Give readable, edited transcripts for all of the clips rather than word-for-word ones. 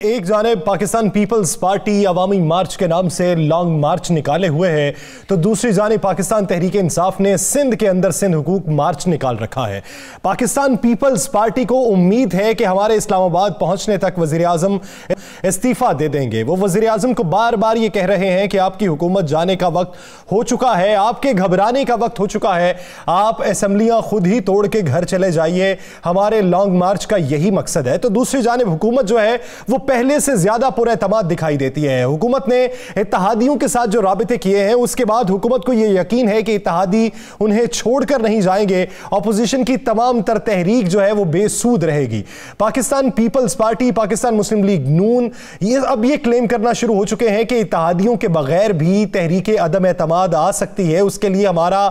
एक जानिब Pakistan peoples party अवामी मार्च के नाम से लॉन्ग मार्च निकाले हुए है, तो दूसरी जानिब पाकिस्तान तहरीक इंसाफ ने सिंध के अंदर सिंध हुकूक मार्च निकाल रखा है। पाकिस्तान पीपल्स पार्टी को उम्मीद है कि हमारे इस्लामाबाद पहुंचने तक वजीर आजम इस्तीफा दे देंगे। वो वजीर आजम को बार बार ये कह रहे हैं कि आपकी हुकूमत जाने का वक्त हो चुका है, आपके घबराने का वक्त हो चुका है, आप असेंबलियां खुद ही तोड़ के घर चले जाइए, हमारे लॉन्ग मार्च का यही मकसद है। तो दूसरी जानिब हुकूमत जो है वो पहले से ज्यादा पुरएतमाद दिखाई देती है। हुकूमत ने इत्तेहादियों के साथ जो राबिते किए हैं उसके बाद हुकूमत को यह यकीन है कि इत्तेहादी उन्हें छोड़कर नहीं जाएंगे। अपोजिशन की तमाम तर तहरीक जो है वो बेसूद रहेगी। पाकिस्तान पीपल्स पार्टी, पाकिस्तान मुस्लिम लीग नून अब ये क्लेम करना शुरू हो चुके हैं कि इत्तेहादियों के बगैर भी तहरीक अदम एतमाद आ सकती है। उसके लिए हमारा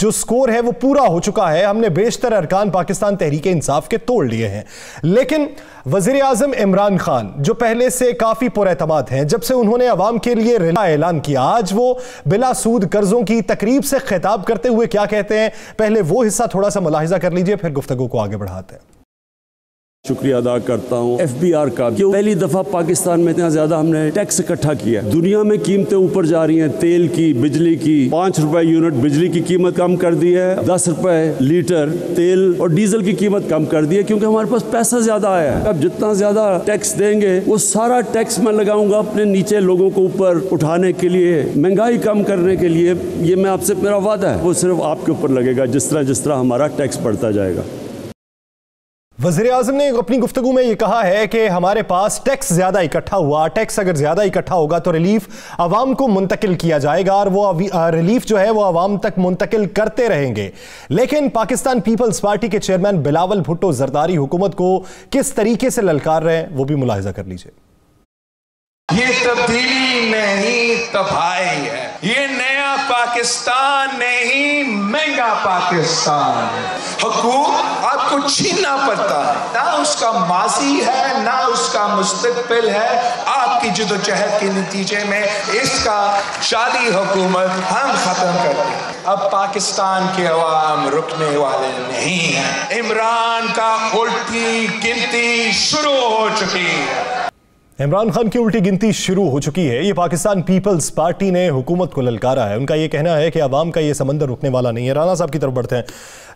जो स्कोर है वो पूरा हो चुका है, हमने बेशतर अरकान पाकिस्तान तहरीक इंसाफ के तोड़ लिए हैं। लेकिन वजीर आजम इमरान खान जो पहले से काफी पुरएतमाद हैं, जब से उन्होंने अवाम के लिए रिला ऐलान किया, आज वो बिला सूद कर्जों की तकरीब से खिताब करते हुए क्या कहते हैं, पहले वो हिस्सा थोड़ा सा मुलाहिजा कर लीजिए, फिर गुफ्तगू को आगे बढ़ाते हैं। शुक्रिया अदा करता हूँ FBR का, क्यों पहली दफ़ा पाकिस्तान में इतना ज़्यादा हमने टैक्स इकट्ठा किया। दुनिया में कीमतें ऊपर जा रही हैं, तेल की, बिजली की। 5 रुपए यूनिट बिजली की कीमत कम कर दी है, 10 रुपए लीटर तेल और डीजल की कीमत कम कर दी है, क्योंकि हमारे पास पैसा ज़्यादा आया है। अब जितना ज़्यादा टैक्स देंगे वो सारा टैक्स मैं लगाऊंगा अपने नीचे लोगों को ऊपर उठाने के लिए, महंगाई कम करने के लिए। ये मैं आपसे, मेरा वादा है, वो सिर्फ आपके ऊपर लगेगा जिस तरह हमारा टैक्स बढ़ता जाएगा। वज़ीर आज़म ने अपनी गुफ्तगू में यह कहा है कि हमारे पास टैक्स ज्यादा इकट्ठा हुआ, टैक्स अगर ज्यादा इकट्ठा होगा तो रिलीफ आवाम को मुंतकिल किया जाएगा और वो रिलीफ जो है वो आवाम तक मुंतकिल करते रहेंगे। लेकिन पाकिस्तान पीपल्स पार्टी के चेयरमैन बिलावल भुट्टो जरदारी हुकूमत को किस तरीके से ललकार रहे हैं वो भी मुलाहिजा कर लीजिए। ये तब्दीली नहीं तबाही है, ये नया पाकिस्तान नहीं महंगा पाकिस्तान। हुकूक आपको छीनना पड़ता है, ना उसका माजी है ना उसका मुस्तकबिल है। आपकी जदोजहद के नतीजे में इसका शादी हुकूमत हम खत्म करते हैं। अब पाकिस्तान के अवाम रुकने वाले नहीं हैं। इमरान का उल्टी गिनती शुरू हो चुकी है। इमरान खान की उल्टी गिनती शुरू हो चुकी है। ये पाकिस्तान पीपल्स पार्टी ने हुकूमत को ललकारा है। उनका ये कहना है कि अवाम का ये समंदर रुकने वाला नहीं है। राना साहब की तरफ बढ़ते हैं।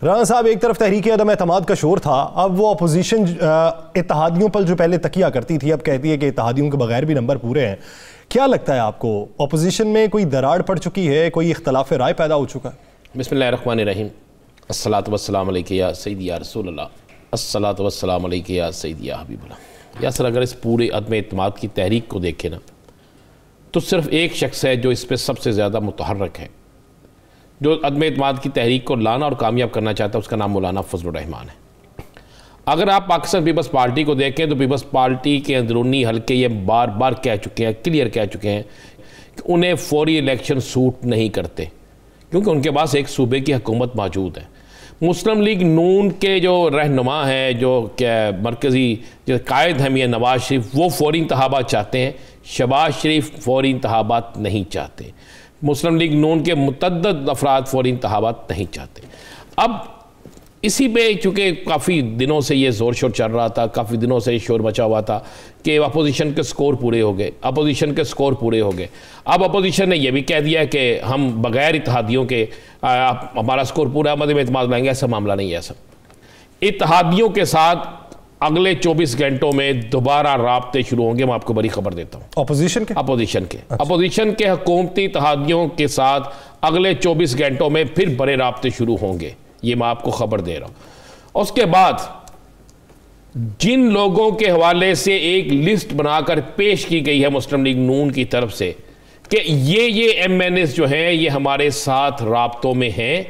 राना साहब, एक तरफ तहरीक अदम एतमाद का शोर था, अब वो अपोजिशन इत्तेहादियों पर जो पहले तकिया करती थी अब कहती है कि इत्तेहादियों के बगैर भी नंबर पूरे हैं। क्या लगता है आपको, अपोजिशन में कोई दरार पड़ चुकी है, कोई इख्तलाफ राय पैदा हो चुका है? बिस्मिल्लाहिर्रहमानिर्रहीम, अस्सलातु वस्सलामु अलैका या सय्यदी या रसूलल्लाह, अस्सलातु वस्सलामु अलैका या सय्यदी या हबीबल्लाह। या सर, अगर इस पूरे अदम एतमाद की तहरीक को देखें ना, तो सिर्फ एक शख्स है जो इस पर सबसे ज़्यादा मुतहर्रिक है, जो अदम एतमाद की तहरीक को लाना और कामयाब करना चाहता है। उसका नाम मौलाना फजलुर रहमान है। अगर आप पाकिस्तान पीपल्स पार्टी को देखें तो पीपल्स पार्टी के अंदरूनी हल्के ये बार बार कह चुके हैं, क्लियर कह चुके हैं कि उन्हें फौरी इलेक्शन सूट नहीं करते, क्योंकि उनके पास एक सूबे की हुकूमत मौजूद है। मुस्लिम लीग नून के जो रहनुमा हैं, जो क्या मरकज़ी जो कायद हैं मियां नवाज शरीफ, वो फौरी इंतखाबात चाहते हैं। शहबाज शरीफ फौरी इंतखाबात नहीं चाहते। मुस्लिम लीग नून के मुतअद्दिद अफराद फौरी इंतखाबात नहीं चाहते। अब इसी पे चूँकि काफ़ी दिनों से ये ज़ोर शोर चल रहा था, काफ़ी दिनों से शोर मचा हुआ था कि अपोजिशन के स्कोर पूरे हो गए, अपोजिशन के स्कोर पूरे हो गए। अब अपोजिशन ने यह भी कह दिया कि हम बग़ैर इत्तेहादियों के हमारा स्कोर पूरा मदद में एतमाद लाएंगे। ऐसा मामला नहीं है। ऐसा इत्तेहादियों के साथ अगले 24 घंटों में दोबारा राब्ते शुरू होंगे। मैं आपको बड़ी खबर देता हूँ। अपोजिशन के हुकूमती इत्तेहादियों के साथ अगले 24 घंटों में फिर बड़े राब्ते शुरू होंगे। ये मैं आपको खबर दे रहा हूं। उसके बाद जिन लोगों के हवाले से एक लिस्ट बनाकर पेश की गई है मुस्लिम लीग नून की तरफ से कि ये MNAs जो हैं ये हमारे साथ राब्तों में हैं,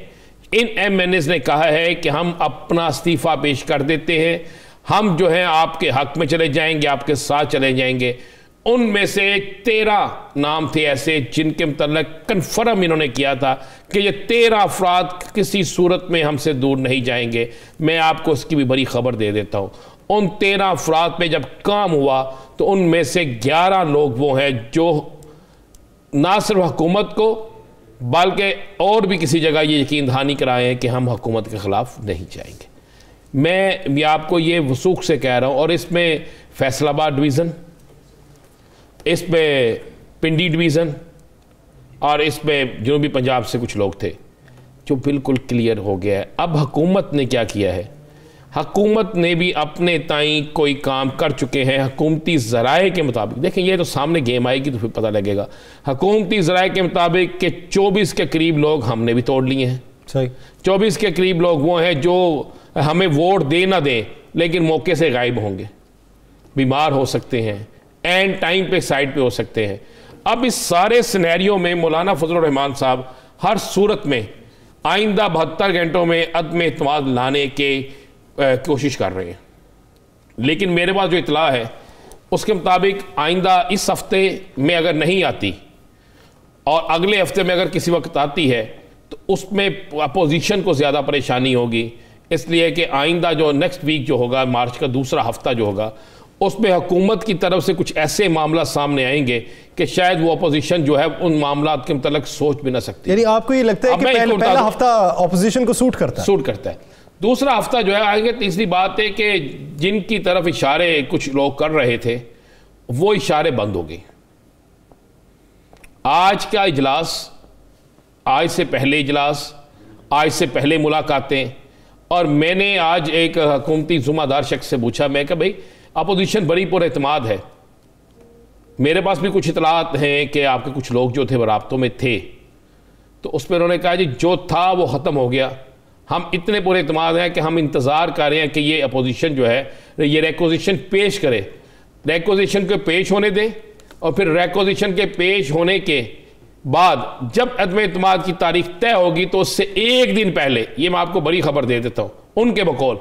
इन MNAs ने कहा है कि हम अपना इस्तीफा पेश कर देते हैं, हम जो है आपके हक में चले जाएंगे, आपके साथ चले जाएंगे। उनमें से 13 नाम थे ऐसे जिनके मतलब कन्फर्म इन्होंने किया था कि ये 13 अफराद किसी सूरत में हमसे दूर नहीं जाएंगे। मैं आपको उसकी भी बड़ी खबर दे देता हूँ। उन 13 अफराद पे जब काम हुआ तो उनमें से 11 लोग वो हैं जो ना सिर्फ हुकूमत को बल्कि और भी किसी जगह ये यकीन दहानी कराए हैं कि हम हुकूमत के ख़िलाफ़ नहीं जाएंगे। मैं आपको ये वसूख से कह रहा हूँ। और इसमें फैसलाबाद डिवीज़न, इसमें पिंडी डिवीज़न और इसमें जनूबी पंजाब से कुछ लोग थे, जो बिल्कुल क्लियर हो गया है। अब हुकूमत ने क्या किया है, हुकूमत ने भी अपने ताई कोई काम कर चुके हैं हुकूमती ज़राए के मुताबिक। देखें, ये तो सामने गेम आएगी तो फिर पता लगेगा। हुकूमती ज़राए के मुताबिक कि 24 के करीब लोग हमने भी तोड़ लिए हैं। सही, 24 के करीब लोग वो हैं जो हमें वोट दे ना दें लेकिन मौके से गायब होंगे, बीमार हो सकते हैं, एंड टाइम पे साइड पे हो सकते हैं। अब इस सारे सिनेरियो में मौलाना फजलुर रहमान साहब हर सूरत में आइंदा 72 घंटों में अदम एतमाद लाने के कोशिश कर रहे हैं। लेकिन मेरे पास जो इतला है उसके मुताबिक आइंदा इस हफ्ते में अगर नहीं आती और अगले हफ्ते में अगर किसी वक्त आती है तो उसमें अपोजिशन को ज़्यादा परेशानी होगी, इसलिए कि आइंदा जो नेक्स्ट वीक जो होगा, मार्च का दूसरा हफ्ता जो होगा, उसमें हुकूमत की तरफ से कुछ ऐसे मामला सामने आएंगे कि शायद वो अपोजिशन जो है उन मामला के मतलब सोच भी ना सकती। यानी आपको ये लगता है कि पहला हफ्ता अपोजिशन को सूट करता है? दूसरा हफ्ता जो है आएंगे। तीसरी बात है कि जिनकी तरफ इशारे कुछ लोग कर रहे थे वो इशारे बंद हो गए। आज का इजलास, आज से पहले इजलास, आज से पहले मुलाकातें, और मैंने आज एक हुकूमती ज़िम्मेदार शख्स से पूछा, मैं कहा भाई अपोजिशन बड़ी पुरएतमाद है, मेरे पास भी कुछ इतलात हैं कि आपके कुछ लोग जो थे वो राब्तों में थे, तो उस पर उन्होंने कहा जी जो था वो ख़त्म हो गया, हम इतने पुरएतमाद हैं कि हम इंतज़ार कर रहे हैं कि ये अपोजिशन जो है ये रेक्विजिशन पेश करे, रेक्विजिशन के पेश होने दें, और फिर रेक्विजिशन के पेश होने के बाद जब अदम एतमाद की तारीख तय होगी तो उससे एक दिन पहले, ये मैं आपको बड़ी खबर दे देता हूँ उनके बकौल,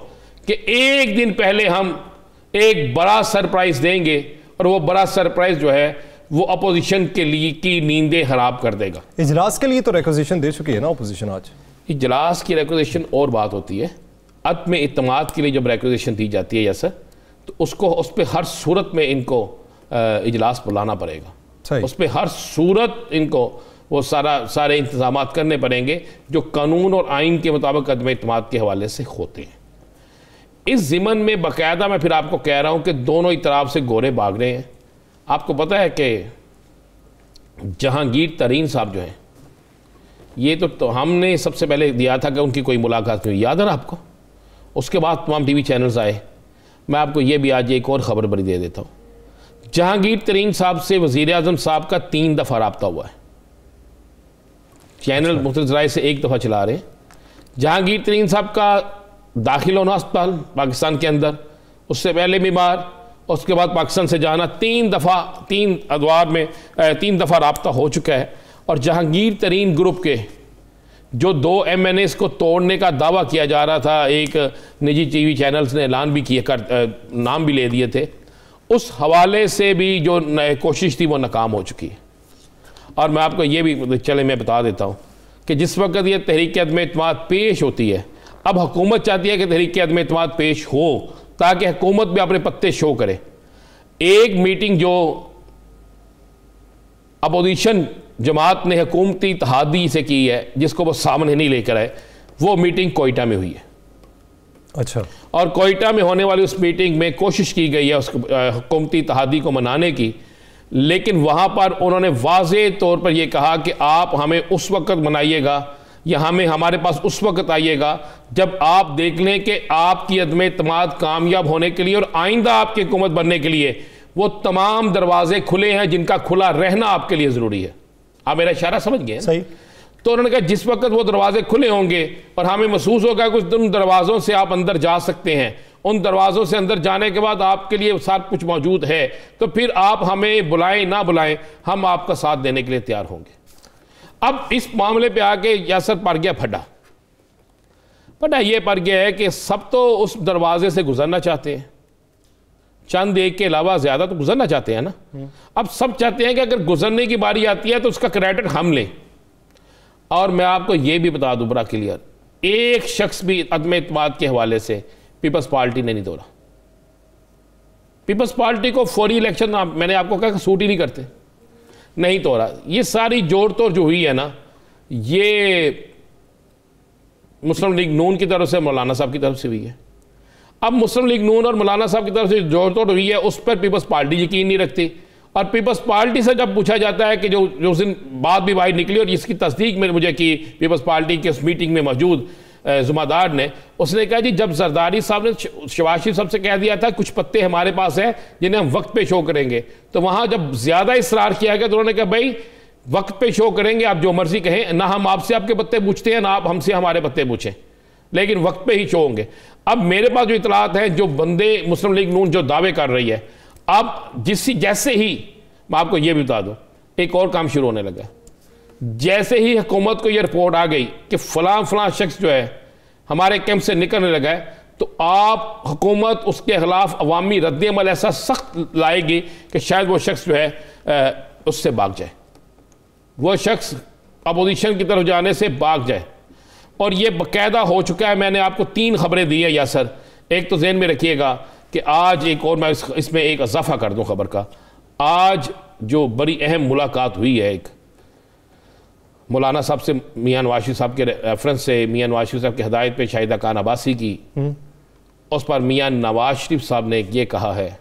कि एक दिन पहले हम एक बड़ा सरप्राइज देंगे, और वो बड़ा सरप्राइज जो है वो अपोजिशन के लिए की नींदें खराब कर देगा। इजलास के लिए तो रेक्विजिशन दे चुकी है ना अपोजिशन आज? इजलास की रेक्विजिशन और बात होती है, अदम एतमाद के लिए जब रेक्विजिशन दी जाती है यस तो उसको उस पर हर सूरत में इनको इजलास बुलाना पड़ेगा, उस पर हर सूरत इनको वो सारे इंतजाम करने पड़ेंगे जो कानून और आइन के मुताबिक अदम एतमाद के हवाले से होते हैं। इस ज़िमन में बाकायदा मैं फिर आपको कह रहा हूँ कि दोनों ही तरफ से गोरे भाग रहे हैं। आपको पता है कि जहांगीर तरीन साहब जो हैं, ये तो हमने सबसे पहले दिया था कि उनकी कोई मुलाकात नहीं हुई, याद है ना आपको? उसके बाद तमाम टीवी चैनल्स आए। मैं आपको ये भी आज एक और ख़बर बड़ी दे देता हूँ, जहांगीर तरीन साहब से वज़ीर आज़म साहब का 3 दफ़ा राब्ता हुआ है। चैनल मुख्तलिफ ज़राए से एक दफ़ा चला रहे हैं। जहांगीर तरीन साहब का दाखिल होना अस्पताल पाकिस्तान के अंदर, उससे पहले बीमार, उसके बाद पाकिस्तान से जाना, 3 दफ़ा 3 अदवार में 3 दफ़ा राब्ता हो चुका है। और जहांगीर तरीन ग्रुप के जो 2 MNAs को तोड़ने का दावा किया जा रहा था, एक निजी टीवी चैनल्स ने ऐलान भी किया, नाम भी ले दिए थे, उस हवाले से भी जो कोशिश थी वो नाकाम हो चुकी है। और मैं आपको ये भी चले मैं बता देता हूँ कि जिस वक्त ये तहरीक अदम एतमाद पेश होती है, अब हुकूमत चाहती है कि तहरीक अदम एतमाद पेश हो ताकि हुकूमत भी अपने पत्ते शो करे। एक मीटिंग जो अपोजिशन जमात ने हुकूमती इत्तेहादी से की है, जिसको वो सामने नहीं लेकर आए, वो मीटिंग कोयटा में हुई है। अच्छा। और कोयटा में होने वाली उस मीटिंग में कोशिश की गई है उस हुकूमती इत्तेहादी को मनाने की, लेकिन वहाँ पर उन्होंने वाज़े तौर पर यह कहा कि आप हमें उस वक्त मनाइएगा या हमारे पास उस वक्त आइएगा जब आप देख लें कि आपकी अदम एतमाद कामयाब होने के लिए और आइंदा आपकी हुकूमत बनने के लिए वो तमाम दरवाजे खुले हैं जिनका खुला रहना आपके लिए ज़रूरी है। आप मेरा इशारा समझ गए? सही। तो उन्होंने कहा जिस वक्त वो दरवाजे खुले होंगे और हमें महसूस होगा कि उन दरवाज़ों से आप अंदर जा सकते हैं, उन दरवाज़ों से अंदर जाने के बाद आपके लिए सब कुछ मौजूद है, तो फिर आप हमें बुलाएं ना बुलाएं, हम आपका साथ देने के लिए तैयार होंगे। अब इस मामले पे आके यासर पड़ गया फटा ये पड़ गया है कि सब तो उस दरवाजे से गुजरना चाहते हैं, चंद एक के अलावा ज्यादा तो गुजरना चाहते हैं ना। अब सब चाहते हैं कि अगर गुजरने की बारी आती है तो उसका क्रेडिट हम लें। और मैं आपको यह भी बता दूं बड़ा क्लियर, एक शख्स भी अदम एतमाद के हवाले से पीपल्स पार्टी ने नहीं तोड़ा। पीपल्स पार्टी को फौरी इलेक्शन मैंने आपको कहा सूट ही नहीं करते, नहीं तोड़ा। ये सारी जोड़ तोड़ जो हुई है ना, ये मुस्लिम लीग नून की तरफ से, मौलाना साहब की तरफ से हुई है। अब मुस्लिम लीग नून और मौलाना साहब की तरफ से जोड़ तोड़ हुई है, उस पर पीपल्स पार्टी यकीन नहीं रखती और पीपल्स पार्टी से जब पूछा जाता है कि जो उस दिन बात भी बाहर निकली और इसकी तस्दीक में मुझे की पीपल्स पार्टी के उस मीटिंग में मौजूद जुम्मेदार ने, उसने कहा जी जब जरदारी साहब ने शहबाज शरीफ साहब से कह दिया था कुछ पत्ते हमारे पास हैं जिन्हें हम वक्त पे शो करेंगे, तो वहाँ जब ज़्यादा इसरार किया गया तो उन्होंने कहा भाई वक्त पे शो करेंगे, आप जो मर्जी कहें, ना हम आपसे आपके पत्ते पूछते हैं ना आप हमसे हमारे पत्ते पूछें, लेकिन वक्त पे ही शो होंगे। अब मेरे पास जो इतलात हैं, जो बंदे मुस्लिम लीग नून जो दावे कर रही है, अब जैसे ही मैं आपको ये भी बता दूं, एक और काम शुरू होने लगा। जैसे ही हुकूमत को ये रिपोर्ट आ गई कि फलां शख्स जो है हमारे कैंप से निकलने लगा है, तो आप हुकूमत उसके खिलाफ अवामी रद्द-ए-अमल ऐसा सख्त लाएगी कि शायद वो शख्स जो है उससे भाग जाए, वो शख्स अपोजिशन की तरफ जाने से भाग जाए। और ये बाकायदा हो चुका है। मैंने आपको 3 खबरें दी है यासर, एक तो ज़हन में रखिएगा कि आज एक और मैं इसमें एक इजाफा कर दूं खबर का। आज जो बड़ी अहम मुलाकात हुई है एक मौलाना साहब से, मियां नवाज शरीफ साहब के रेफरेंस से मियां नवाज शरीफ साहब की हिदायत पे शाहिदा खान अब्बासी की, उस पर मियां नवाज शरीफ साहब ने ये कहा है,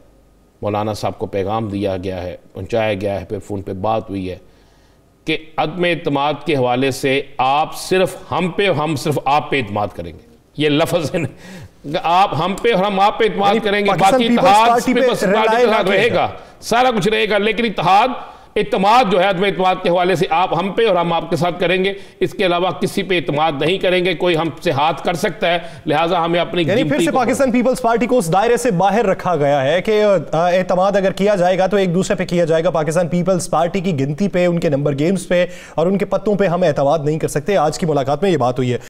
मौलाना साहब को पैगाम दिया गया है, पहुँचाया गया है, फिर फ़ोन पे बात हुई है कि अदम एतमाद के हवाले से आप सिर्फ हम पे, हम सिर्फ आप पे एतमाद करेंगे। ये लफ्ज़ है, आप हम पे और हम आप पे एतमाद करेंगे, बाकी इत्तेहाद रहेगा, सारा कुछ रहेगा, लेकिन इत्तेमाद जो है अदम एतमाद के हवाले से आप हम पे और हम आपके साथ करेंगे, इसके अलावा किसी पे एतमाद नहीं करेंगे। कोई हमसे हाथ कर सकता है, लिहाजा हमें अपनी फिर से पाकिस्तान पीपल्स पार्टी को उस दायरे से बाहर रखा गया है कि एतमाद अगर किया जाएगा तो एक दूसरे पे किया जाएगा। पाकिस्तान पीपल्स पार्टी की गिनती पे, उनके नंबर गेम्स पे और उनके पत्तों पे हम एतमाद नहीं कर सकते। आज की मुलाकात में ये बात हुई है।